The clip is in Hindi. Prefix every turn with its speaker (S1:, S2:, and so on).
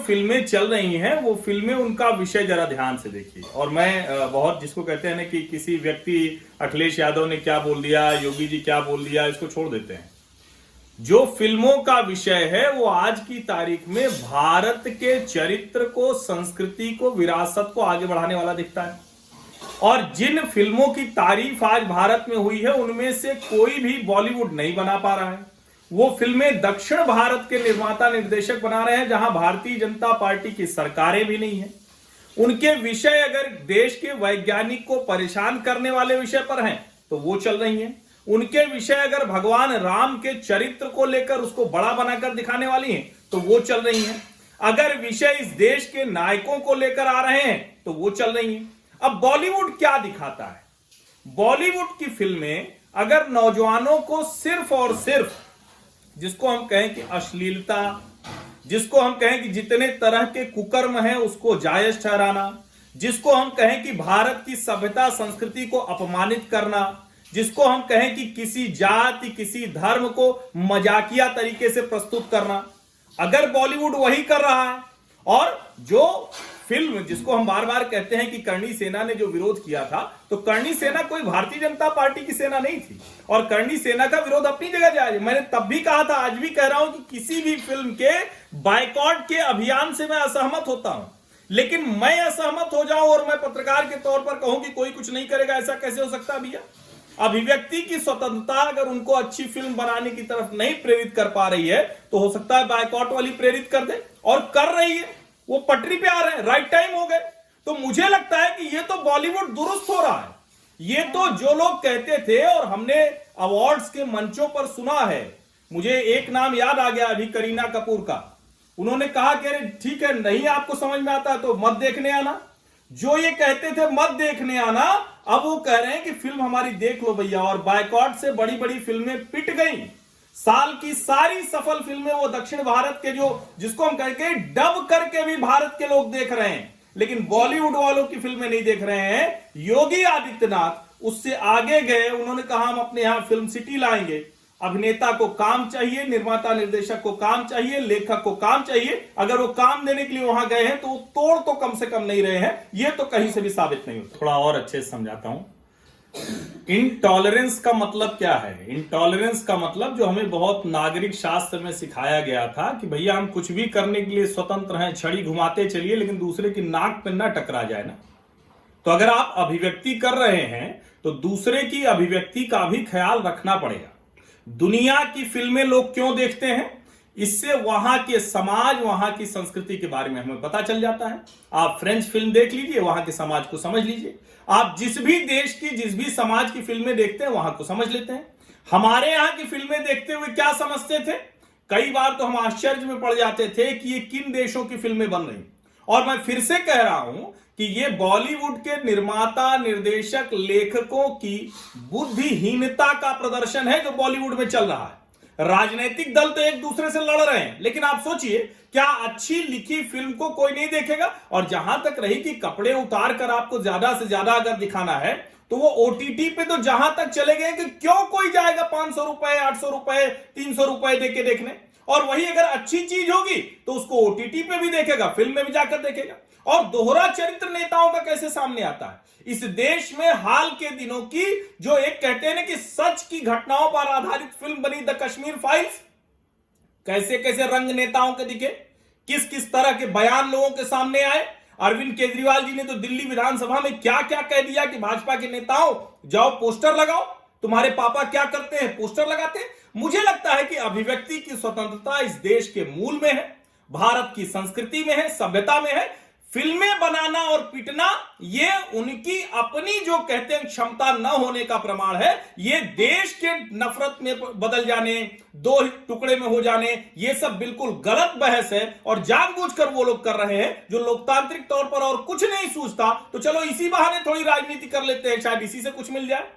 S1: फिल्में चल रही हैं वो फिल्में, उनका विषय जरा ध्यान से देखिए। और मैं बहुत, जिसको कहते हैं ना कि किसी व्यक्ति, अखिलेश यादव ने क्या बोल दिया, योगी जी क्या बोल दिया, इसको छोड़ देते हैं। जो फिल्मों का विषय है वो आज की तारीख में भारत के चरित्र को, संस्कृति को, विरासत को आगे बढ़ाने वाला दिखता है। और जिन फिल्मों की तारीफ आज भारत में हुई है उनमें से कोई भी बॉलीवुड नहीं बना पा रहा है। वो फिल्में दक्षिण भारत के निर्माता निर्देशक बना रहे हैं, जहां भारतीय जनता पार्टी की सरकारें भी नहीं है। उनके विषय अगर देश के वैज्ञानिक को परेशान करने वाले विषय पर हैं तो वो चल रही हैं। उनके विषय अगर भगवान राम के चरित्र को लेकर उसको बड़ा बनाकर दिखाने वाली हैं तो वो चल रही हैं। अगर विषय इस देश के नायकों को लेकर आ रहे हैं तो वो चल रही हैं। अब बॉलीवुड क्या दिखाता है? बॉलीवुड की फिल्में अगर नौजवानों को सिर्फ और सिर्फ, जिसको हम कहें कि अश्लीलता, जिसको हम कहें कि जितने तरह के कुकर्म हैं उसको जायज ठहराना, जिसको हम कहें कि भारत की सभ्यता संस्कृति को अपमानित करना, जिसको हम कहें कि किसी जाति, किसी धर्म को मजाकिया तरीके से प्रस्तुत करना, अगर बॉलीवुड वही कर रहा है, और जो फिल्म जिसको हम बार बार कहते हैं कि करणी सेना ने जो विरोध किया था, तो करणी सेना कोई भारतीय जनता पार्टी की सेना नहीं थी, और करणी सेना का विरोध अपनी जगह जायज। मैंने तब भी कहा था, आज भी कह रहा हूं कि किसी भी फिल्म के बायकॉट के अभियान से मैं असहमत होता हूं, लेकिन मैं असहमत हो जाऊं और मैं पत्रकार के तौर पर कहूं कि कोई कुछ नहीं करेगा, ऐसा कैसे हो सकता भैया? अभिव्यक्ति की स्वतंत्रता अगर उनको अच्छी फिल्म बनाने की तरफ नहीं प्रेरित कर पा रही है तो हो सकता है बायकॉट वाली प्रेरित कर दे, और कर रही है। वो पटरी पे आ रहे हैं, राइट टाइम हो गए। तो मुझे लगता है कि ये तो बॉलीवुड दुरुस्त हो रहा है। ये तो जो लोग कहते थे, और हमने अवार्ड्स के मंचों पर सुना है, मुझे एक नाम याद आ गया अभी, करीना कपूर का। उन्होंने कहा कि अरे ठीक है, नहीं आपको समझ में आता तो मत देखने आना। जो ये कहते थे मत देखने आना, अब वो कह रहे हैं कि फिल्म हमारी देख लो भैया। और बायकॉट से बड़ी बड़ी फिल्में पिट गई। साल की सारी सफल फिल्में वो दक्षिण भारत के, जो जिसको हम कहते डब करके भी भारत के लोग देख रहे हैं, लेकिन बॉलीवुड वालों की फिल्में नहीं देख रहे हैं। योगी आदित्यनाथ उससे आगे गए, उन्होंने कहा हम अपने यहां फिल्म सिटी लाएंगे। अभिनेता को काम चाहिए, निर्माता निर्देशक को काम चाहिए, लेखक को काम चाहिए। अगर वो काम देने के लिए वहां गए हैं तो वो तोड़ तो कम से कम नहीं रहे हैं। ये तो कहीं से भी साबित नहीं होता। थोड़ा और अच्छे से समझाता हूं। इनटॉलरेंस का मतलब क्या है? इनटॉलरेंस का मतलब, जो हमें बहुत नागरिक शास्त्र में सिखाया गया था कि भैया हम कुछ भी करने के लिए स्वतंत्र हैं, छड़ी घुमाते चलिए, लेकिन दूसरे की नाक पे ना टकरा जाए ना। तो अगर आप अभिव्यक्ति कर रहे हैं तो दूसरे की अभिव्यक्ति का भी ख्याल रखना पड़ेगा। दुनिया की फिल्में लोग क्यों देखते हैं? इससे वहां के समाज, वहां की संस्कृति के बारे में हमें पता चल जाता है। आप फ्रेंच फिल्म देख लीजिए, वहां के समाज को समझ लीजिए। आप जिस भी देश की, जिस भी समाज की फिल्में देखते हैं वहां को समझ लेते हैं। हमारे यहां की फिल्में देखते हुए क्या समझते थे? कई बार तो हम आश्चर्य में पड़ जाते थे कि ये किन देशों की फिल्में बन रही। और मैं फिर से कह रहा हूं कि ये बॉलीवुड के निर्माता, निर्देशक, लेखकों की बुद्धिहीनता का प्रदर्शन है जो बॉलीवुड में चल रहा है। राजनीतिक दल तो एक दूसरे से लड़ रहे हैं, लेकिन आप सोचिए, क्या अच्छी लिखी फिल्म को कोई नहीं देखेगा? और जहां तक रही कि कपड़े उतार कर आपको ज्यादा से ज्यादा अगर दिखाना है, तो वो ओटीटी पे तो जहां तक चले गए कि क्यों कोई जाएगा 500 रुपए, 800 रुपए, 300 रुपए देके देखने। और वही अगर अच्छी चीज होगी तो उसको ओटीटी पे भी देखेगा, फिल्म में भी जाकर देखेगा। और दोहरा चरित्र नेताओं का कैसे सामने आता है इस देश में? हाल के दिनों की जो एक कहते हैं ना कि सच की घटनाओं पर आधारित फिल्म बनी द कश्मीर फाइल्स, कैसे कैसे रंग नेताओं के दिखे, किस किस तरह के बयान लोगों के सामने आए। अरविंद केजरीवाल जी ने तो दिल्ली विधानसभा में क्या क्या कह दिया कि भाजपा के नेताओं जाओ पोस्टर लगाओ, तुम्हारे पापा क्या करते हैं, पोस्टर लगाते हैं। मुझे लगता है कि अभिव्यक्ति की स्वतंत्रता इस देश के मूल में है, भारत की संस्कृति में है, सभ्यता में है। फिल्में बनाना और पिटना ये उनकी अपनी जो कहते हैं क्षमता न होने का प्रमाण है। ये देश के नफरत में बदल जाने, दो टुकड़े में हो जाने, ये सब बिल्कुल गलत बहस है। और जानबूझकर वो लोग कर रहे हैं जो लोकतांत्रिक तौर पर और कुछ नहीं सूझता, तो चलो इसी बहाने थोड़ी राजनीति कर लेते हैं, शायद इसी से कुछ मिल जाए।